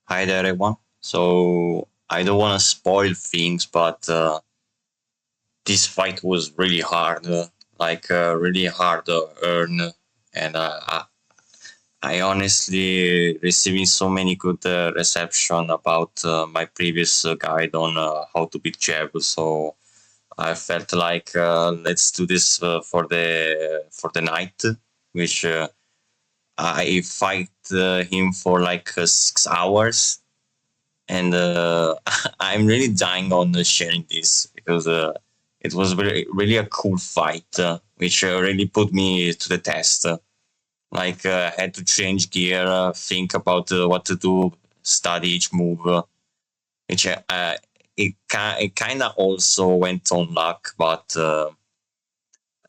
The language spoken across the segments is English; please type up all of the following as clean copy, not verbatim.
Hi there, everyone. So I don't want to spoil things, but this fight was really hard, really hard to earn, and I honestly receiving so many good reception about my previous guide on how to beat Jevil. So I felt like let's do this for the night, which I fight him for like 6 hours and I'm really dying on sharing this because it was really a cool fight, which really put me to the test. I had to change gear, think about what to do, study each move, which it kind of also went on luck, but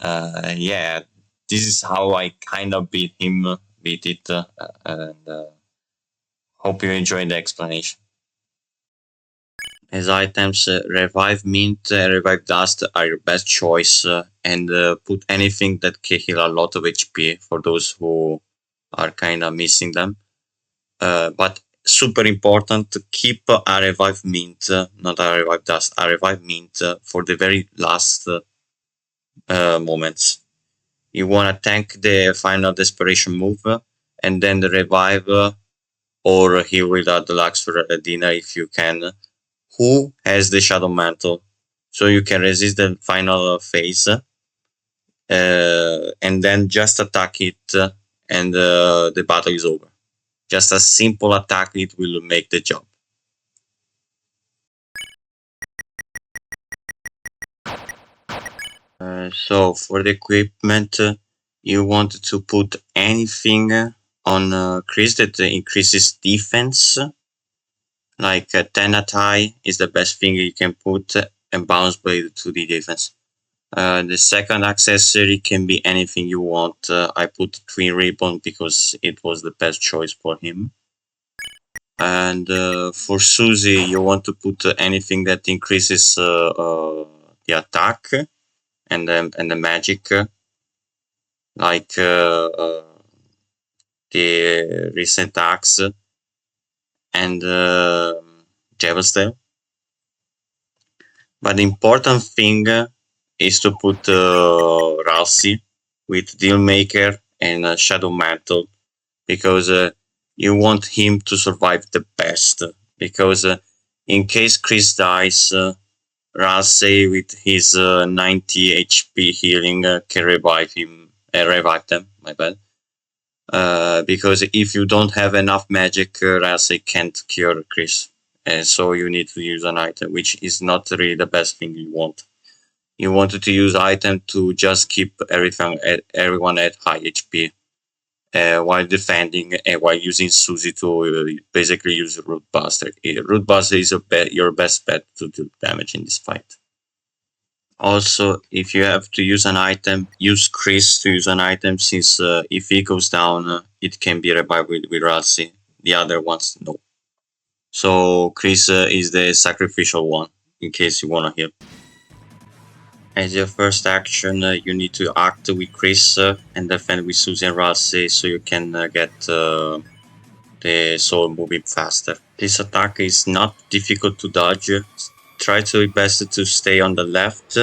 yeah, this is how I kind of beat it, and hope you enjoyed the explanation. As items, revive mint, revive dust are your best choice, and put anything that can heal a lot of HP for those who are kind of missing them. But super important to keep a revive mint, not a revive dust, a revive mint for the very last moments. You want to tank the final desperation move, and then the revive or heal with a deluxe for a dinner if you can, who has the shadow mantle, so you can resist the final phase, and then just attack it, and the battle is over. Just a simple attack, it will make the job. So for the equipment, you want to put anything on Chris that increases defense, like 10 attack is the best thing you can put, and bounce blade to the defense. The second accessory can be anything you want. I put Twin Ribbon because it was the best choice for him. And for Susie, you want to put anything that increases the attack and the magic, like the recent axe and Jevil. But the important thing is to put Ralsei with Dealmaker and Shadow Mantle, because you want him to survive the best. Because in case Chris dies, Ralsei with his 90 HP healing can revive them. My bad. Because if you don't have enough magic, Ralsei can't cure Chris. And so you need to use an item, which is not really the best thing you want. You wanted to use item to just keep everyone at high HP, while defending and while using Susie to basically use Root Buster. Root Buster is your best bet to do damage in this fight. Also, if you have to use an item, use Chris to use an item, since if he goes down, it can be revived with Ralsei. The other ones, no. So Chris is the sacrificial one, in case you want to heal. As your first action, you need to act with Chris and defend with Susie and Ralsei, so you can get the soul moving faster. This attack is not difficult to dodge. Try to your best to stay on the left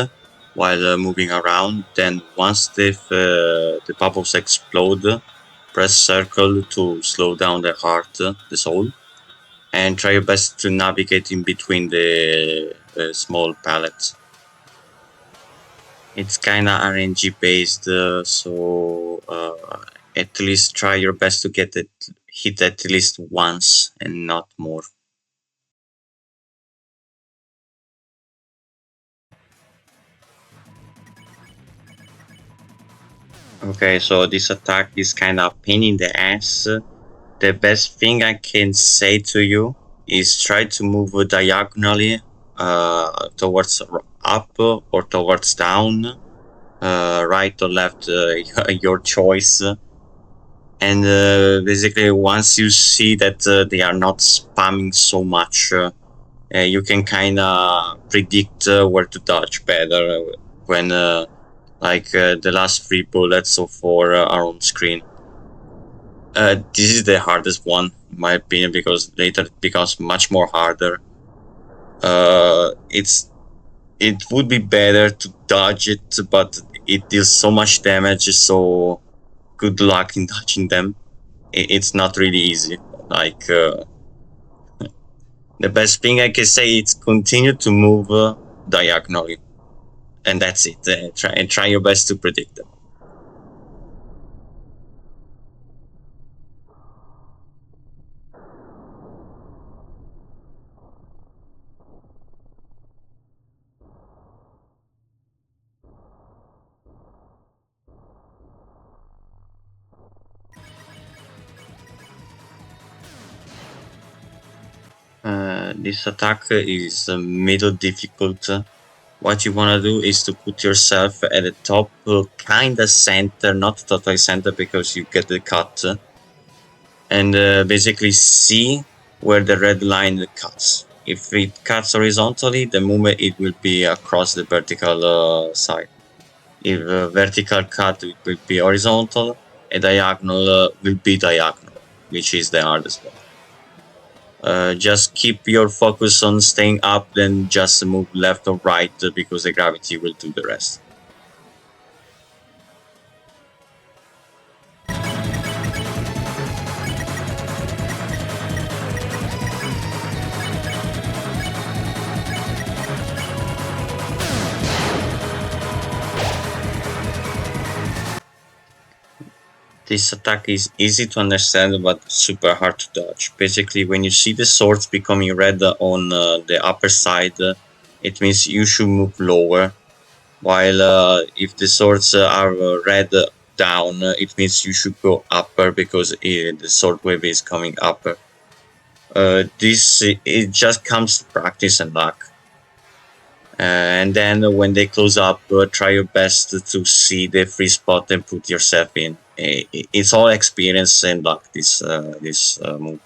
while moving around. Then once the bubbles explode, press circle to slow down the heart, the soul, and try your best to navigate in between the small pallets. It's kinda RNG based, so at least try your best to get it hit at least once and not more. Okay, so this attack is kind of pain in the ass. The best thing I can say to you is try to move diagonally towards up or towards down, right or left, your choice. And basically, once you see that they are not spamming so much, you can kind of predict where to dodge better when the last 3 bullets or 4 are on screen. This is the hardest one, in my opinion, because later it becomes much more harder. It would be better to dodge it, but it deals so much damage, so good luck in dodging them. It's not really easy. Like, the best thing I can say is continue to move diagonally, and that's it. Try your best to predict them. This attack is middle difficult. What you want to do is to put yourself at the top, kinda center, not totally center because you get the cut, and basically see where the red line cuts. If it cuts horizontally, the movement it will be across the vertical side. If a vertical cut, it will be horizontal. A diagonal will be diagonal, which is the hardest one. Just keep your focus on staying up, then just move left or right because the gravity will do the rest. This attack is easy to understand but super hard to dodge. Basically, when you see the swords becoming red on the upper side, it means you should move lower. While if the swords are red down, it means you should go upper because the sword wave is coming upper. This it just comes to practice and luck. And then when they close up, try your best to see the free spot and put yourself in. It's all experience and luck. This move.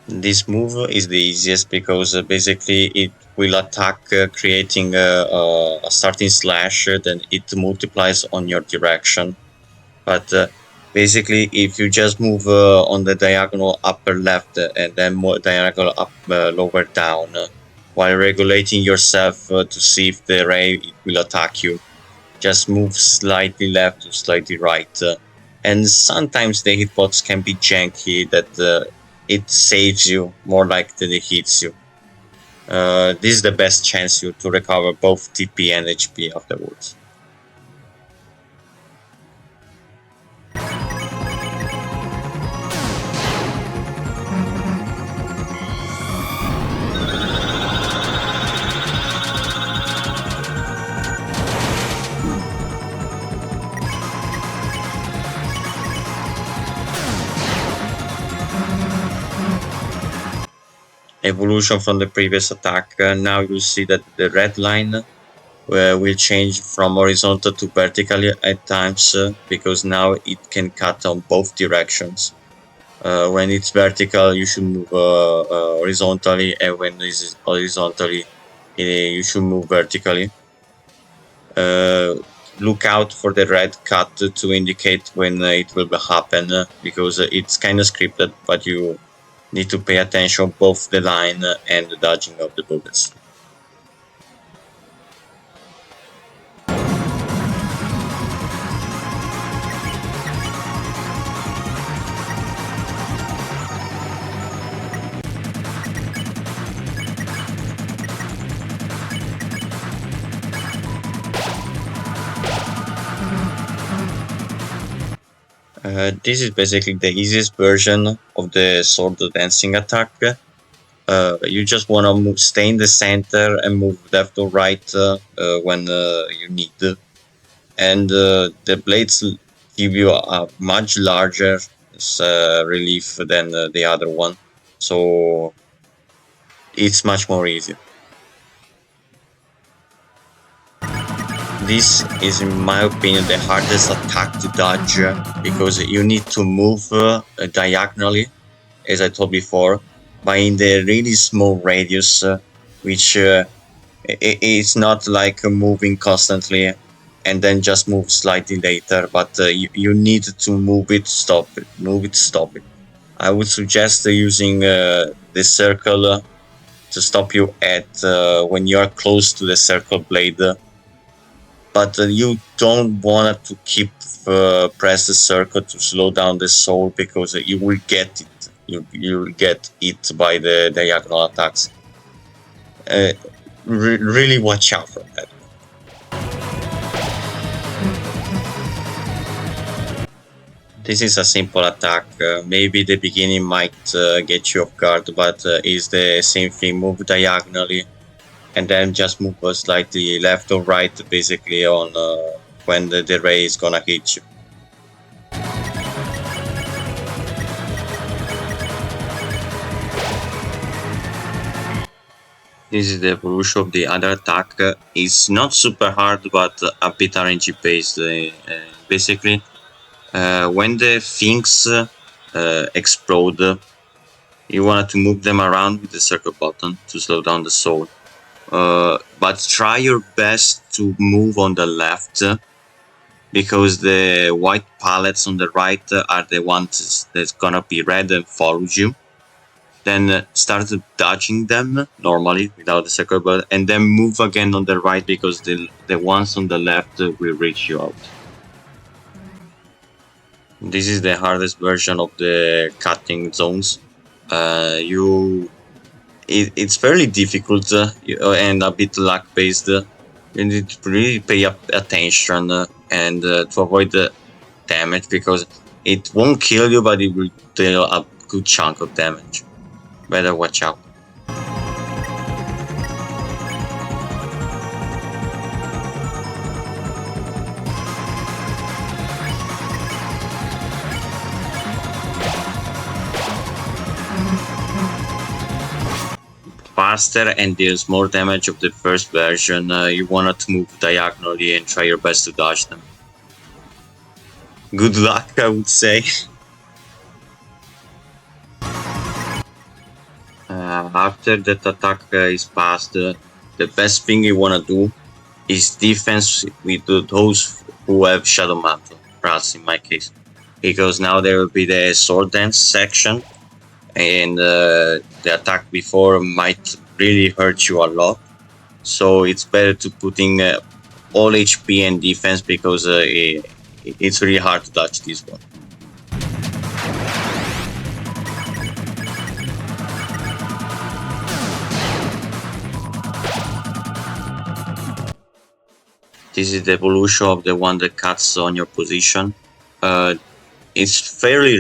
This move is the easiest because basically it will attack creating a starting slash, then it multiplies on your direction. But basically, if you just move on the diagonal upper left and then more diagonal up lower down, while regulating yourself to see if the ray will attack you, just move slightly left or slightly right. And sometimes the hitbox can be janky that it saves you more like than it hits you. This is the best chance to recover both TP and HP afterwards. Evolution from the previous attack. Now you see that the red line will change from horizontal to vertical at times because now it can cut on both directions. When it's vertical, you should move horizontally, and when it's horizontally, you should move vertically. Look out for the red cut to indicate when it will happen because it's kind of scripted, but you need to pay attention both the line and the dodging of the bullets. This is basically the easiest version of the sword dancing attack. You just want to stay in the center and move left or right when you need. And the blades give you a much larger relief than the other one. So it's much more easy. This is, in my opinion, the hardest attack to dodge because you need to move diagonally, as I told before, but in the really small radius, which it's not like moving constantly. and then just move slightly later, but you need to move it, stop it, move it, stop it. I would suggest using the circle to stop you at when you are close to the circle blade, but you don't want to keep press the circle to slow down the soul, because you will get it. You will get it by the diagonal attacks. Really watch out for that. This is a simple attack. Maybe the beginning might get you off guard, but it's the same thing. Move diagonally, and then just move slightly left or right, basically on when the ray is gonna hit you. This is the evolution of the other attack. It's not super hard, but a bit RNG based. Basically, when the things explode, you want to move them around with the circle button to slow down the soul. But try your best to move on the left, because the white pallets on the right are the ones that's gonna be red and follow you. Then start dodging them normally without the circle button, and then move again on the right, because the ones on the left will reach you out. This is the hardest version of the cutting zones. It's fairly difficult and a bit luck based. You need to really pay attention and to avoid the damage, because it won't kill you, but it will deal a good chunk of damage. Better watch out. Faster and deals more damage of the first version. You want to move diagonally and try your best to dodge them. Good luck, I would say. After that attack is passed, the best thing you want to do is defense with those who have Shadow Mantle, Brass in my case. Because now there will be the Sword Dance section, and the attack before might really hurt you a lot. So it's better to put in all HP and defense, because it's really hard to dodge this one. This is the evolution of the one that cuts on your position. It's fairly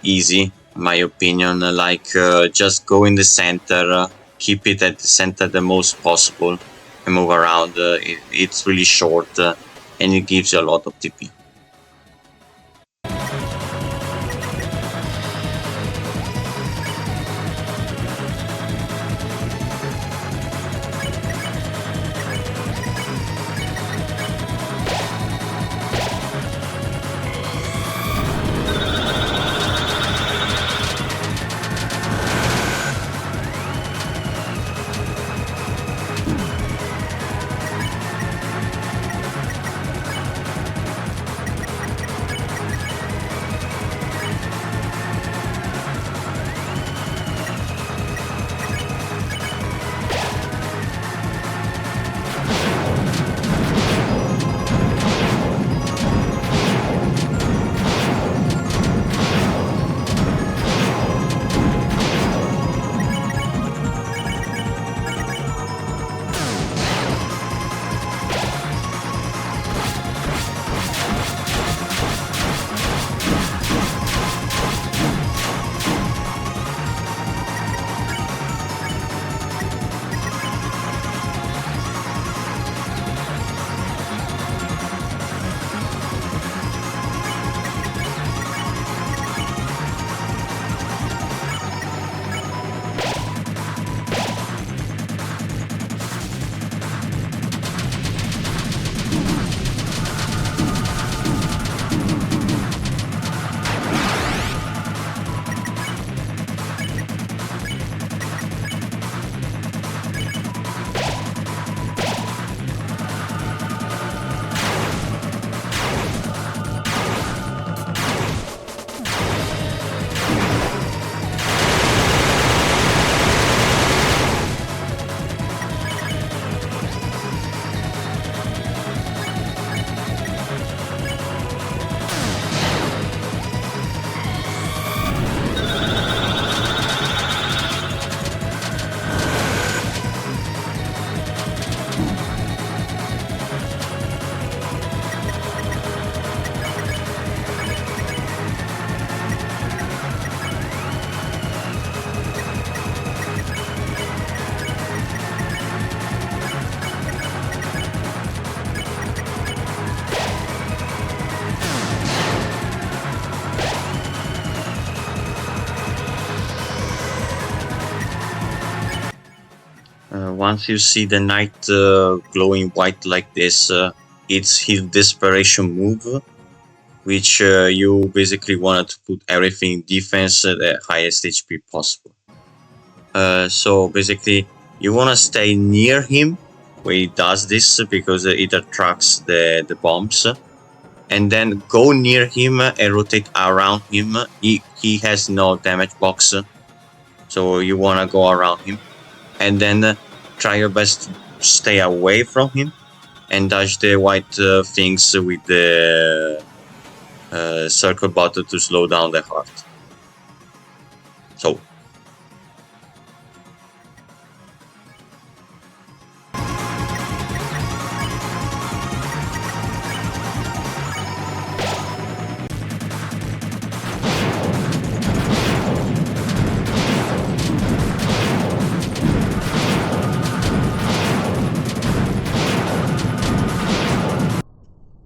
easy, in my opinion. Like just go in the center, keep it at the center the most possible, and move around. It's really short, and it gives you a lot of TP. Once you see the knight glowing white like this, it's his desperation move, which you basically wanted to put everything in defense at the highest HP possible. So basically, you want to stay near him when he does this because it attracts the bombs, and then go near him and rotate around him. He has no damage box, so you want to go around him, and then try your best to stay away from him and dodge the white things with the circle button to slow down the heart. So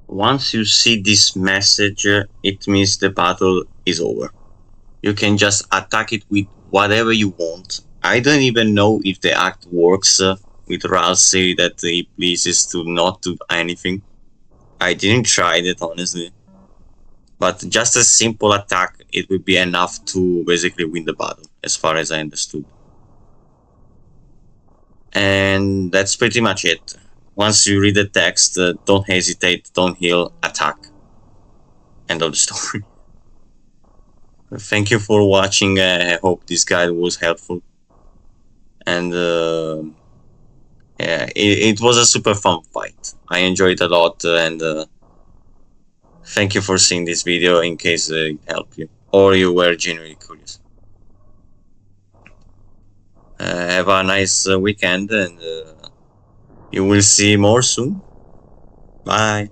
once you see this message, it means the battle is over. You can just attack it with whatever you want. I don't even know if the act works with Ralsei, that he pleases to not do anything. I didn't try it, honestly. But just a simple attack, it would be enough to basically win the battle, as far as I understood. And that's pretty much it. Once you read the text, don't hesitate, don't heal, attack. End of the story. Thank you for watching. I hope this guide was helpful. And yeah, it was a super fun fight. I enjoyed it a lot, and thank you for seeing this video in case it helped you or you were genuinely curious. Have a nice weekend, and you will see more soon. Bye.